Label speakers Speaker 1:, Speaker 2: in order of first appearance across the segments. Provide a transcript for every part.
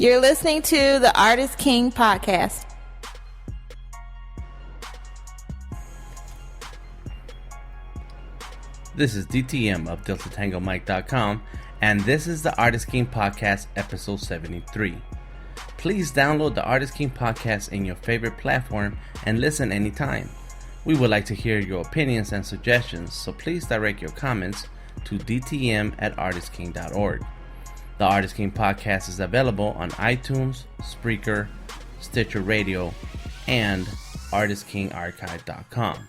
Speaker 1: You're listening to the Artist King podcast.
Speaker 2: This is DTM of DeltaTangoMike.com, and this is the Artist King Podcast, episode 73. Please download the Artist King Podcast in your favorite platform and listen anytime. We would like to hear your opinions and suggestions, so please direct your comments to dtm@artistking.org. The Artist King Podcast is available on iTunes, Spreaker, Stitcher Radio, and ArtistKingArchive.com.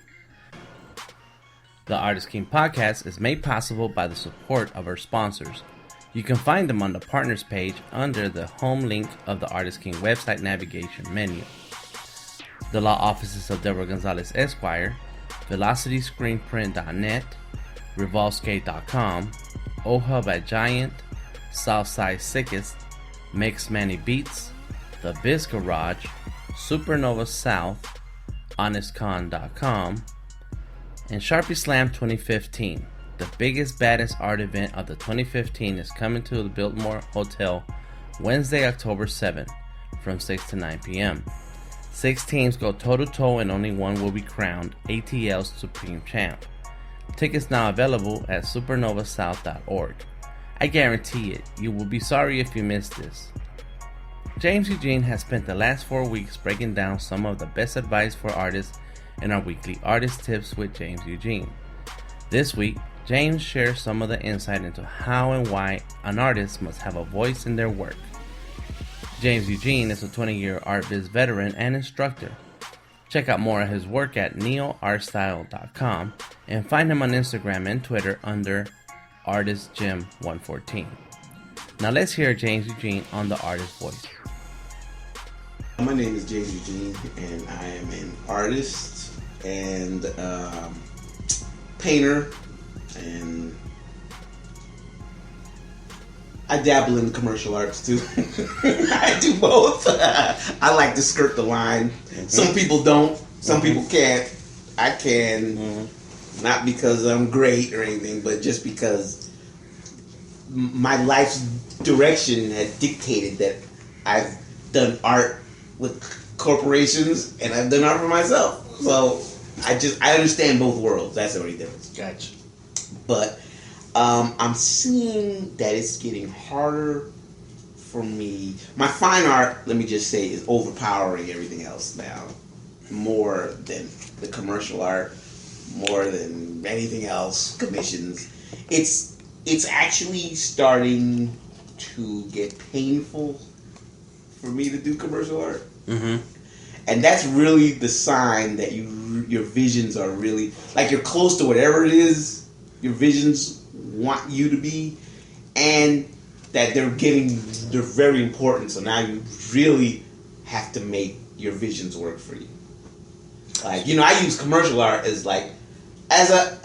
Speaker 2: The Artist King Podcast is made possible by the support of our sponsors. You can find them on the Partners page under the home link of the Artist King website navigation menu. The law offices of Deborah Gonzalez Esquire, VelocityScreenPrint.net, RevolveSkate.com, O-Hub at Giant, Southside Sickest, Mix Manny Beats, The Biz Garage, Supernova South, HonestCon.com, and Sharpie Slam 2015. The biggest, baddest art event of the 2015 is coming to the Biltmore Hotel Wednesday, October 7th from 6 to 9 p.m. 6 teams go toe-to-toe and only one will be crowned ATL's Supreme Champ. Tickets now available at supernovasouth.org. I guarantee it, you will be sorry if you missed this. James Eugene has spent the last 4 weeks breaking down some of the best advice for artists in our weekly Artist Tips with James Eugene. This week, James shares some of the insight into how and why an artist must have a voice in their work. James Eugene is a 20-year art biz veteran and instructor. Check out more of his work at neoartstyle.com and find him on Instagram and Twitter under ArtistGym114. Now let's hear James Eugene on the Artist Voice.
Speaker 3: My name is James Eugene, and I am an artist and painter, and I dabble in commercial arts too. I do both. I like to skirt the line. Mm-hmm. Some people don't. Some people can't. I can. Mm-hmm. Not because I'm great or anything, but just because my life's direction had dictated that I've done art with corporations and I've done art for myself. So I understand both worlds. That's the only difference.
Speaker 2: Gotcha.
Speaker 3: But I'm seeing that it's getting harder for me. My fine art, let me just say, is overpowering everything else now. More than the commercial art. More than anything else, commissions. It's actually starting to get painful for me to do commercial art. Mm-hmm. And that's really the sign that your visions are really, like, you're close to whatever it is your visions want you to be, and that they're very important. So now you really have to make your visions work for you. Like, I use commercial art as like as a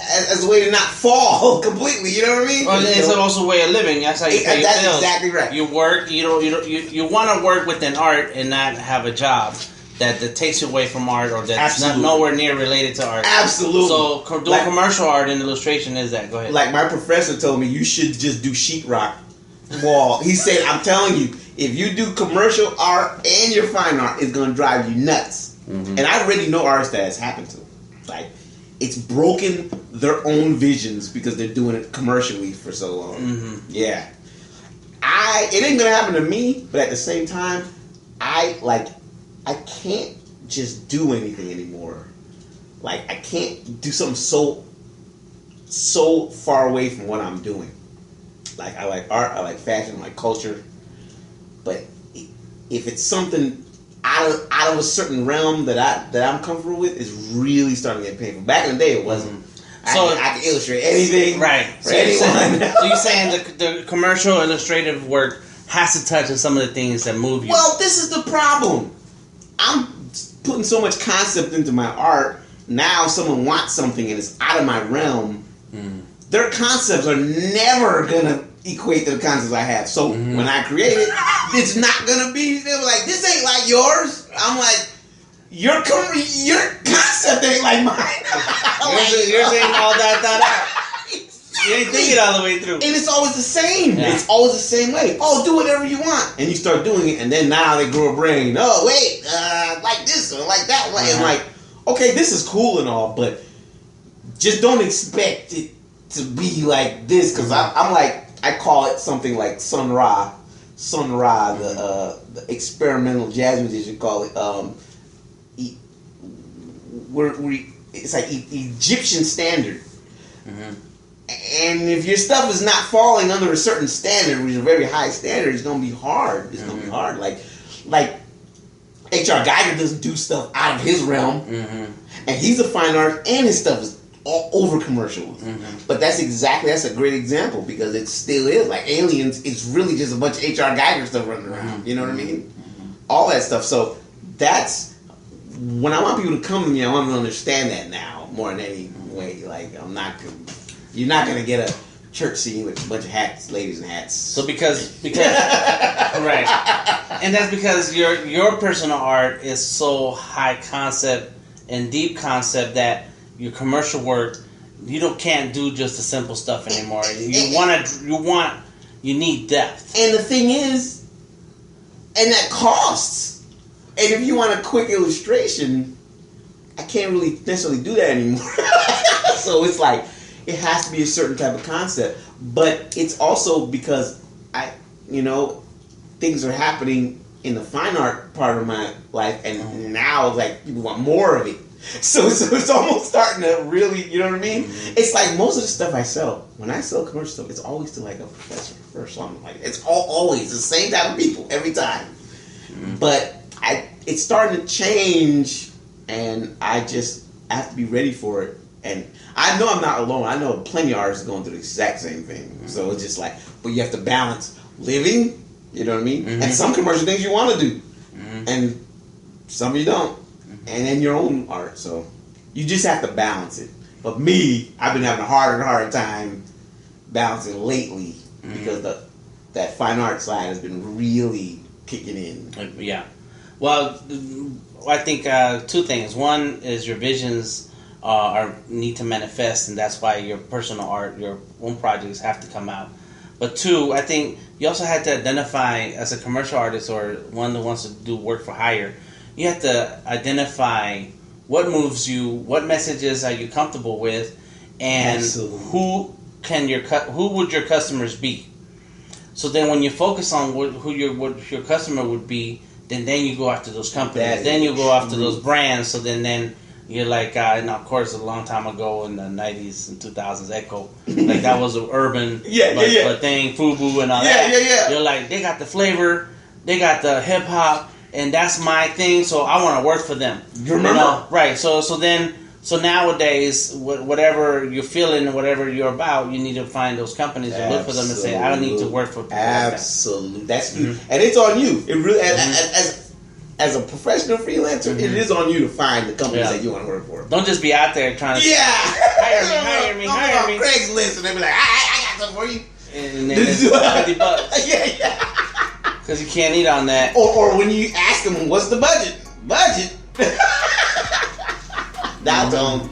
Speaker 3: way to not fall completely. You know what I mean?
Speaker 4: Well, it's also a way of living. That's how you pay your bills.
Speaker 3: That's exactly right.
Speaker 4: You work. You want to work within art and not have a job that takes you away from art or that's not nowhere near related to art.
Speaker 3: Absolutely.
Speaker 4: So doing commercial art and illustration is that. Go ahead.
Speaker 3: Like my professor told me, you should just do sheetrock wall. He said, I'm telling you, if you do commercial art and your fine art, it's going to drive you nuts. Mm-hmm. And I already know artists that has happened to. Like, it's broken their own visions because they're doing it commercially for so long. Mm-hmm. Yeah. It ain't going to happen to me, but at the same time, I can't just do anything anymore. Like, I can't do something so far away from what I'm doing. Like, I like art, I like fashion, I like culture. But if it's something out of a certain realm that I'm comfortable with, is really starting to get painful. Back in the day, it wasn't. So I could illustrate anything,
Speaker 4: right?
Speaker 3: For anyone.
Speaker 4: So you're saying the commercial illustrative work has to touch on some of the things that move you.
Speaker 3: Well, this is the problem. I'm putting so much concept into my art. Now, someone wants something and it's out of my realm. Mm. Their concepts are never gonna equate to the concepts I have. So when I create it, it's not gonna be. They're like, this ain't like yours. I'm like, your concept ain't like mine.
Speaker 4: You're saying all that out. You ain't thinking all the way through.
Speaker 3: And it's always the same.
Speaker 4: Yeah.
Speaker 3: It's always the same way. Oh, do whatever you want. And you start doing it, and then now they grow a brain. Oh, wait, like this or like that. And like, okay, this is cool and all, but just don't expect it to be like this. Because I'm like, I call it something like Sun Ra, the experimental jazz musician call it. It's like Egyptian standard. And if your stuff is not falling under a certain standard, which is a very high standard, it's gonna be hard. It's gonna be hard. Like H.R. Geiger doesn't do stuff out of his realm, and he's a fine artist, and his stuff is all over commercial. But that's a great example because it still is like Aliens. It's really just a bunch of H.R. Geiger stuff running around. You know what I mean? All that stuff. So that's when I want people to come to me. I want them to understand that now more than any way. Like you're not gonna get a church scene with a bunch of hats, ladies in hats.
Speaker 4: So because right, and that's because your personal art is so high concept and deep concept that your commercial work can't do just the simple stuff anymore. You need depth.
Speaker 3: And the thing is, and that costs. And if you want a quick illustration, I can't really necessarily do that anymore. So it's like it has to be a certain type of concept. But it's also because things are happening in the fine art part of my life, and now like people want more of it. So it's almost starting to really, you know what I mean? It's like most of the stuff I sell, when I sell commercial stuff, it's always to like a professor or something like that. It's always the same type of people every time. But it's starting to change, and I just have to be ready for it. And I know I'm not alone. I know plenty of artists going through the exact same thing. So it's just like, but you have to balance living, you know what I mean? And some commercial things you want to do, and some you don't. And then your own art, so you just have to balance it. But me, I've been having a harder and harder time balancing lately because that fine art side has been really kicking in.
Speaker 4: Yeah. Well, I think two things. One is your visions need to manifest, and that's why your personal art, your own projects have to come out. But two, I think you also had to identify as a commercial artist or one that wants to do work for hire. You have to identify what moves you, what messages are you comfortable with, and who would your customers be. So then, when you focus on what your customer would be, then you go after those companies. Then you go after those brands. So then you're like, and of course, a long time ago in the 90s and 2000s, Echo, like that was an urban but thing, FUBU and all that. You're like, they got the flavor, they got the hip hop. And that's my thing, so I want to work for them.
Speaker 3: You remember?
Speaker 4: Right. So nowadays, whatever you're feeling, whatever you're about, you need to find those companies and look for them and say, I need to work for people.
Speaker 3: Absolutely. That's you. And it's on you. It really, as a professional freelancer, it is on you to find the companies that you want to work for.
Speaker 4: Don't just be out there trying to hire me.
Speaker 3: Craigslist and they be like, I got something for you.
Speaker 4: And then it's $50.
Speaker 3: Yeah.
Speaker 4: Because you can't eat on that.
Speaker 3: Or when you ask them, what's the budget? That's on.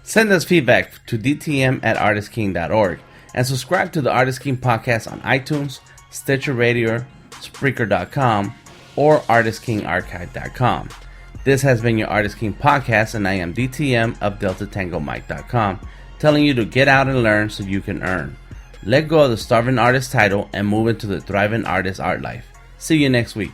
Speaker 2: Send us feedback to dtm@artistking.org and subscribe to the Artist King podcast on iTunes, Stitcher Radio, Spreaker.com, or ArtistKingArchive.com. This has been your Artist King podcast, and I am DTM of DeltaTangoMike.com, telling you to get out and learn so you can earn. Let go of the starving artist title and move into the thriving artist art life. See you next week.